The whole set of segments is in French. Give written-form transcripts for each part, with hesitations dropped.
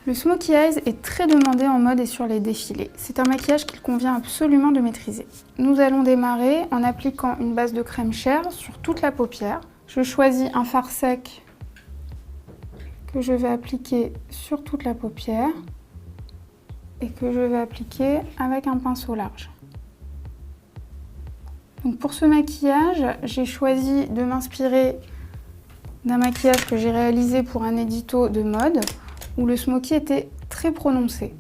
Le Smokey Eyes est très demandé en mode et sur les défilés. C'est un maquillage qu'il convient absolument de maîtriser. Nous allons démarrer en appliquant une base de crème chair sur toute la paupière. Je choisis un fard sec que je vais appliquer sur toute la paupière et que je vais appliquer avec un pinceau large. Donc pour ce maquillage, j'ai choisi de m'inspirer d'un maquillage que j'ai réalisé pour un édito de mode où le smokey était très prononcé.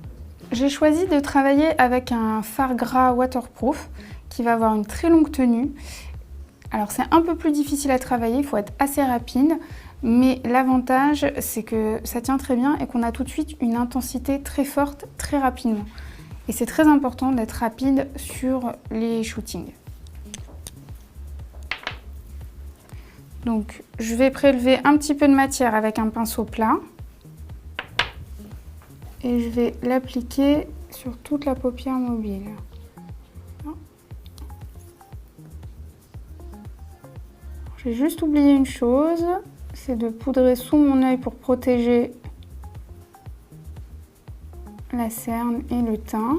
J'ai choisi de travailler avec un fard gras waterproof qui va avoir une très longue tenue. Alors c'est un peu plus difficile à travailler, il faut être assez rapide, mais l'avantage c'est que ça tient très bien et qu'on a tout de suite une intensité très forte très rapidement. Et c'est très important d'être rapide sur les shootings. Donc je vais prélever un petit peu de matière avec un pinceau plat. Et je vais l'appliquer sur toute la paupière mobile. J'ai juste oublié une chose, c'est de poudrer sous mon œil pour protéger la cerne et le teint.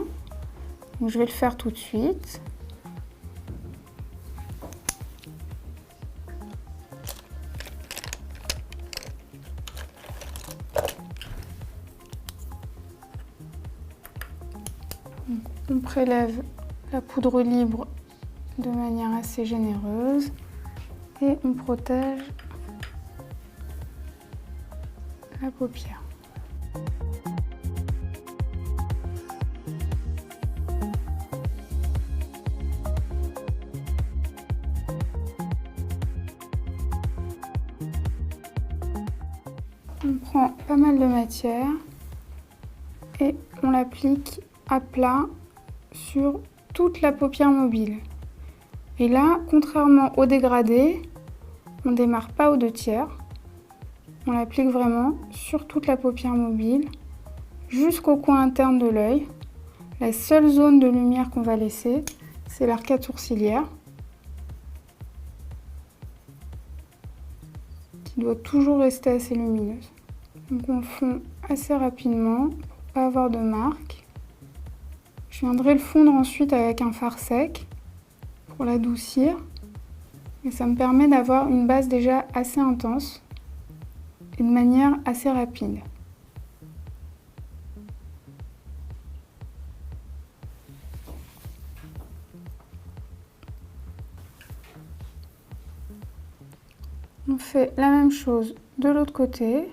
Donc, je vais le faire tout de suite. On prélève la poudre libre de manière assez généreuse et on protège la paupière. On prend pas mal de matière et on l'applique à plat sur toute la paupière mobile. Et là, contrairement au dégradé, on démarre pas aux 2/3. On l'applique vraiment sur toute la paupière mobile, jusqu'au coin interne de l'œil. La seule zone de lumière qu'on va laisser, c'est l'arcade sourcilière, qui doit toujours rester assez lumineuse. Donc on fond assez rapidement pour pas avoir de marque. Je viendrai le fondre ensuite avec un fard sec pour l'adoucir. Et ça me permet d'avoir une base déjà assez intense et de manière assez rapide. On fait la même chose de l'autre côté.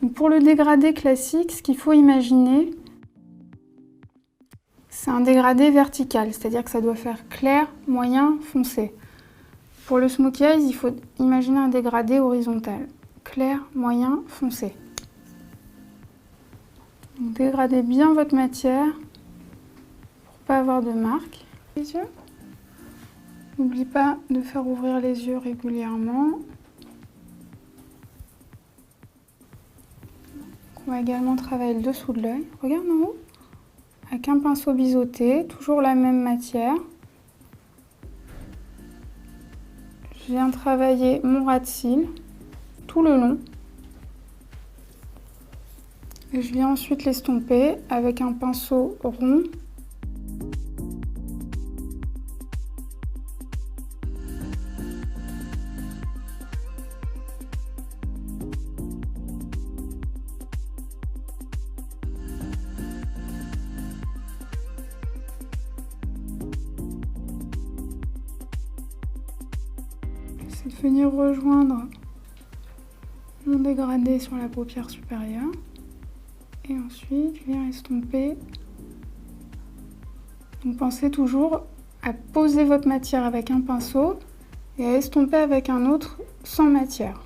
Donc pour le dégradé classique, ce qu'il faut imaginer, c'est un dégradé vertical, c'est-à-dire que ça doit faire clair, moyen, foncé. Pour le Smokey Eyes, il faut imaginer un dégradé horizontal, clair, moyen, foncé. Donc dégradez bien votre matière pour ne pas avoir de marque. Les yeux. N'oublie pas de faire ouvrir les yeux régulièrement. On va également travailler le dessous de l'œil. Regarde en haut. Avec un pinceau biseauté, toujours la même matière. Je viens travailler mon ras de cils tout le long. Et je viens ensuite l'estomper avec un pinceau rond. C'est de venir rejoindre mon dégradé sur la paupière supérieure. Et ensuite, je viens estomper. Donc pensez toujours à poser votre matière avec un pinceau et à estomper avec un autre sans matière.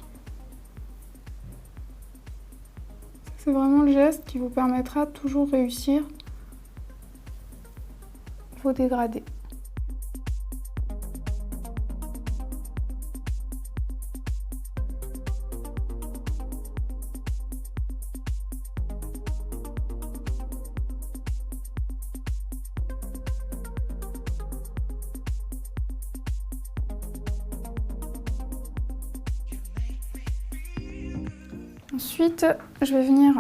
C'est vraiment le geste qui vous permettra de toujours réussir vos dégradés. Ensuite, je vais venir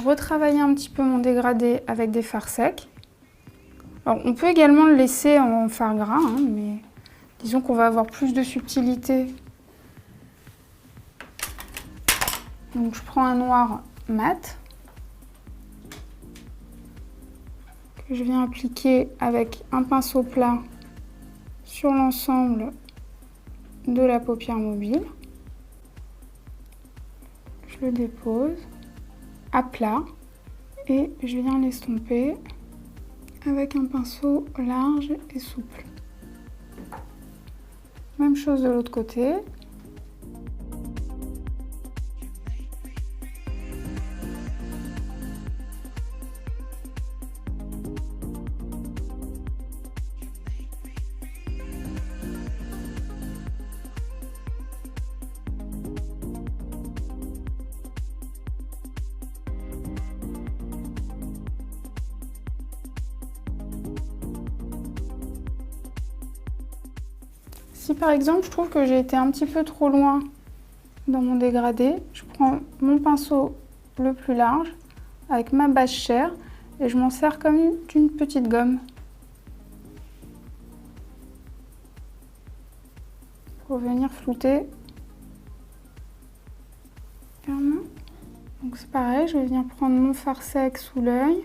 retravailler un petit peu mon dégradé avec des fards secs. Alors, on peut également le laisser en fard gras, hein, mais disons qu'on va avoir plus de subtilité. Donc je prends un noir mat que je viens appliquer avec un pinceau plat sur l'ensemble de la paupière mobile. Je le dépose à plat et je viens l'estomper avec un pinceau large et souple. Même chose de l'autre côté. Si par exemple je trouve que j'ai été un petit peu trop loin dans mon dégradé, je prends mon pinceau le plus large avec ma base chair et je m'en sers comme d'une petite gomme pour venir flouter clairement. Donc c'est pareil, je vais venir prendre mon fard sec sous l'œil.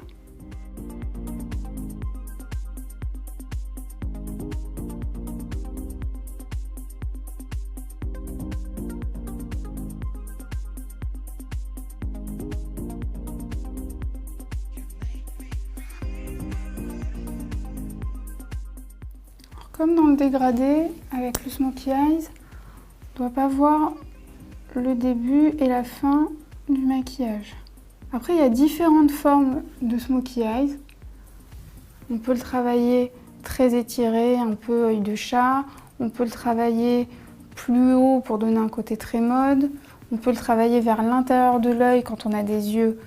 Comme dans le dégradé, avec le smokey eyes, on ne doit pas voir le début et la fin du maquillage. Après, il y a différentes formes de smokey eyes. On peut le travailler très étiré, un peu œil de chat. On peut le travailler plus haut pour donner un côté très mode. On peut le travailler vers l'intérieur de l'œil quand on a des yeux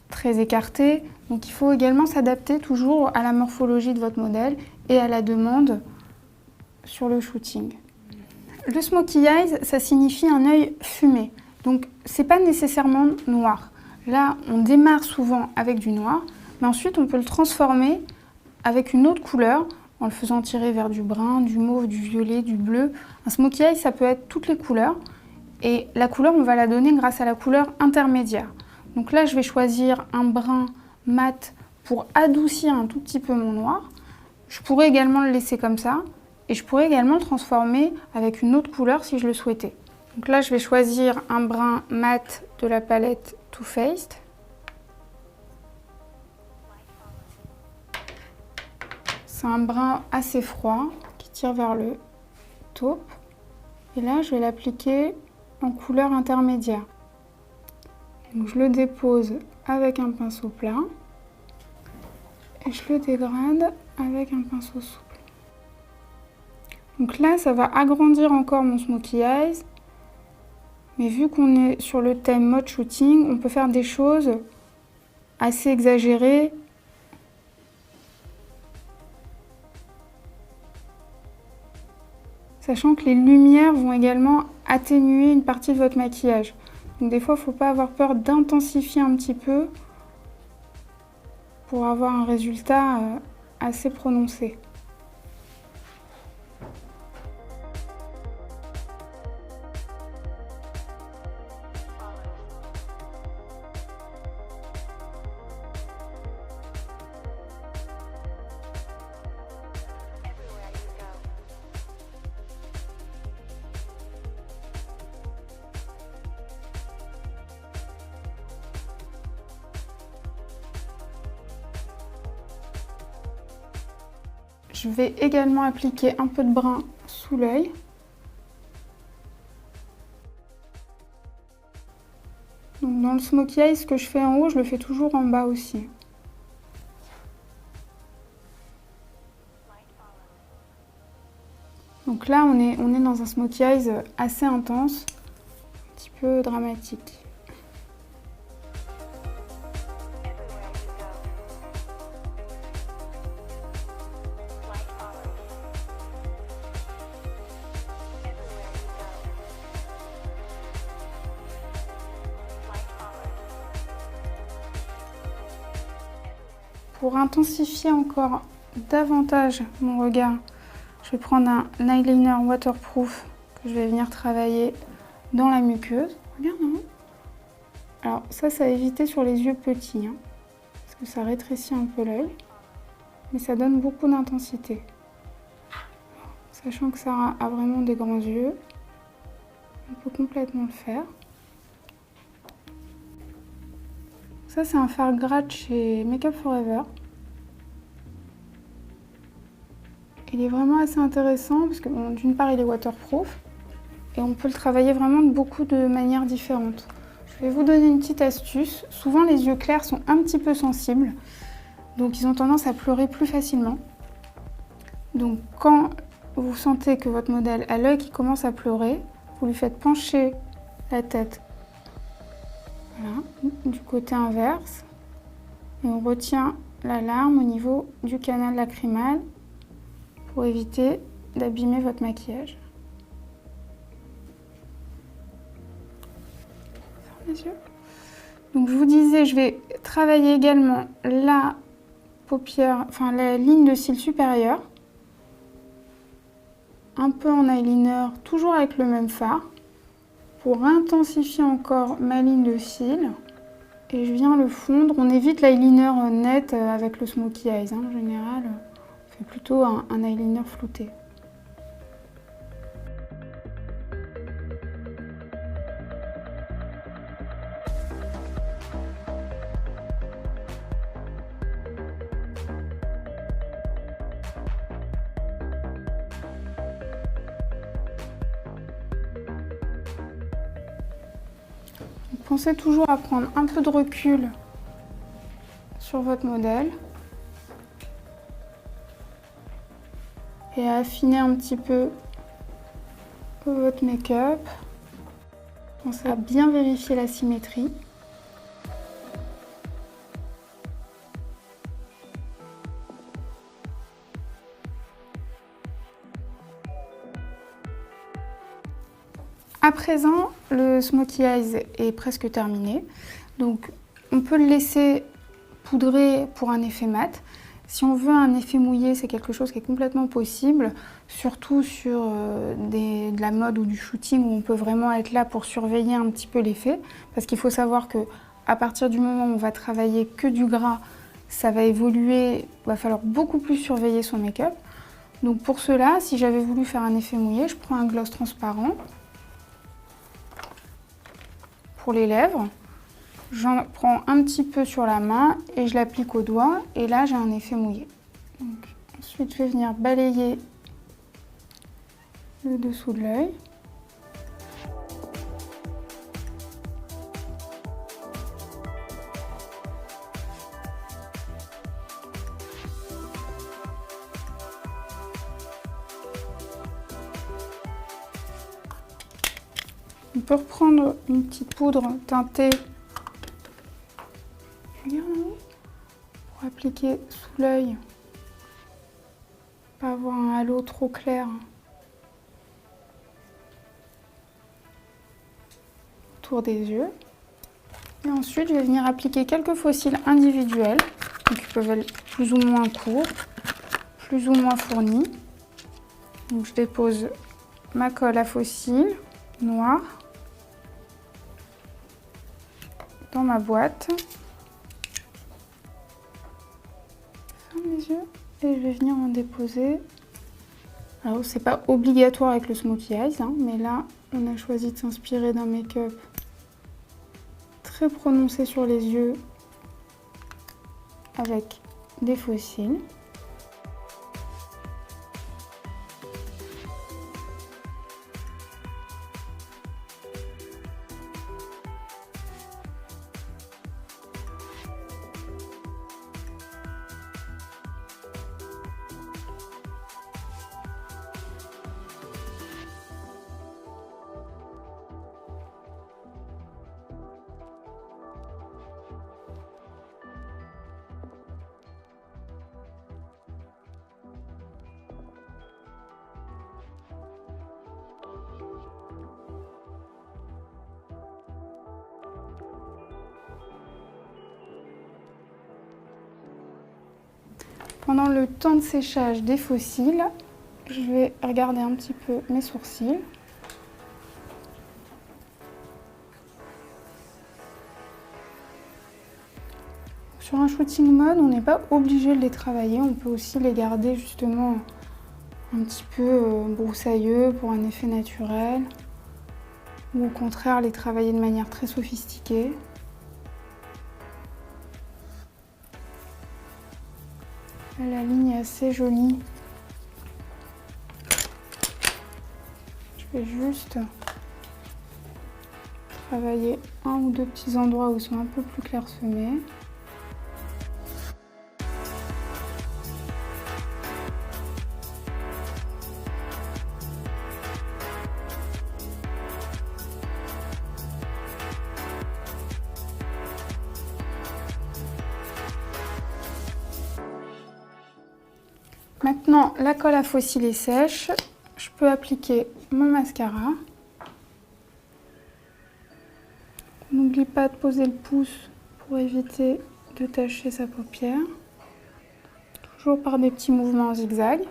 très écartés. Donc il faut également s'adapter toujours à la morphologie de votre modèle et à la demande sur le shooting. Le smokey eyes, ça signifie un œil fumé. Donc c'est pas nécessairement noir. Là, on démarre souvent avec du noir, mais ensuite on peut le transformer avec une autre couleur en le faisant tirer vers du brun, du mauve, du violet, du bleu. Un smokey eyes, ça peut être toutes les couleurs. Et la couleur, on va la donner grâce à la couleur intermédiaire. Donc là, je vais choisir un brun mat pour adoucir un tout petit peu mon noir. Je pourrais également le laisser comme ça et je pourrais également le transformer avec une autre couleur si je le souhaitais. Donc là, je vais choisir un brun mat de la palette Too Faced. C'est un brun assez froid qui tire vers le taupe. Et là, je vais l'appliquer en couleur intermédiaire. Donc je le dépose avec un pinceau plat et je le dégrade avec un pinceau souple. Donc là, ça va agrandir encore mon smokey eyes, mais vu qu'on est sur le thème mode shooting, on peut faire des choses assez exagérées. Sachant que les lumières vont également atténuer une partie de votre maquillage. Donc des fois, il ne faut pas avoir peur d'intensifier un petit peu pour avoir un résultat assez prononcé. Je vais également appliquer un peu de brun sous l'œil. Donc dans le smokey eye, ce que je fais en haut, je le fais toujours en bas aussi. Donc là, on est dans un smokey eyes assez intense, un petit peu dramatique. Pour intensifier encore davantage mon regard, je vais prendre un eyeliner waterproof que je vais venir travailler dans la muqueuse. Regarde, hein. Alors ça à éviter sur les yeux petits, hein, parce que ça rétrécit un peu l'œil, mais ça donne beaucoup d'intensité. Sachant que Sarah a vraiment des grands yeux, on peut complètement le faire. Ça c'est un fard gratte chez Make Up For Ever. Il est vraiment assez intéressant parce que bon, d'une part il est waterproof et on peut le travailler vraiment de beaucoup de manières différentes. Je vais vous donner une petite astuce. Souvent les yeux clairs sont un petit peu sensibles, donc ils ont tendance à pleurer plus facilement. Donc quand vous sentez que votre modèle a l'œil qui commence à pleurer, vous lui faites pencher la tête, voilà, du côté inverse, et on retient la larme au niveau du canal lacrymal pour éviter d'abîmer votre maquillage. Ferme les yeux. Donc je vous disais, je vais travailler également la paupière, enfin la ligne de cils supérieure, un peu en eyeliner, toujours avec le même fard, pour intensifier encore ma ligne de cils. Et je viens le fondre. On évite l'eyeliner net avec le smokey eyes, hein. En général, on fait plutôt un eyeliner flouté. Pensez toujours à prendre un peu de recul sur votre modèle et à affiner un petit peu votre make-up. Pensez à bien vérifier la symétrie. À présent, le smokey eyes est presque terminé, donc on peut le laisser poudrer pour un effet mat. Si on veut un effet mouillé, c'est quelque chose qui est complètement possible, surtout sur de la mode ou du shooting où on peut vraiment être là pour surveiller un petit peu l'effet, parce qu'il faut savoir que à partir du moment où on va travailler que du gras, ça va évoluer, il va falloir beaucoup plus surveiller son make-up. Donc pour cela, si j'avais voulu faire un effet mouillé, je prends un gloss transparent pour les lèvres, j'en prends un petit peu sur la main et je l'applique au doigt et là j'ai un effet mouillé. Donc, ensuite je vais venir balayer le dessous de l'œil. On peut reprendre une petite poudre teintée pour appliquer sous l'œil, pas avoir un halo trop clair autour des yeux. Et ensuite, je vais venir appliquer quelques faux cils individuels, donc ils peuvent être plus ou moins courts, plus ou moins fournis. Donc je dépose ma colle à faux cils noire dans ma boîte. Ferme les yeux et je vais venir en déposer. Alors c'est pas obligatoire avec le smokey eyes, hein, mais là on a choisi de s'inspirer d'un make-up très prononcé sur les yeux avec des faux cils. Pendant le temps de séchage des fossiles, je vais regarder un petit peu mes sourcils. Sur un shooting mode, on n'est pas obligé de les travailler, on peut aussi les garder justement un petit peu broussailleux pour un effet naturel, ou au contraire les travailler de manière très sophistiquée. Là, la ligne est assez jolie. Je vais juste travailler un ou deux petits endroits où ils sont un peu plus clairsemés. Maintenant, la colle à fossiles est sèche. Je peux appliquer mon mascara. N'oublie pas de poser le pouce pour éviter de tacher sa paupière. Toujours par des petits mouvements en zigzag.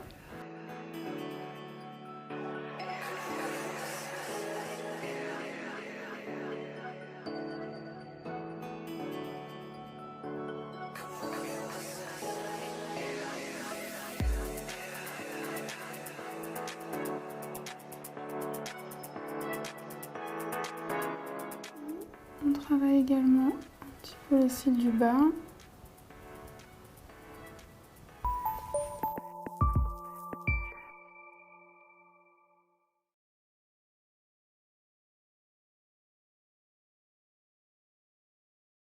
On travaille également un petit peu les cils du bas.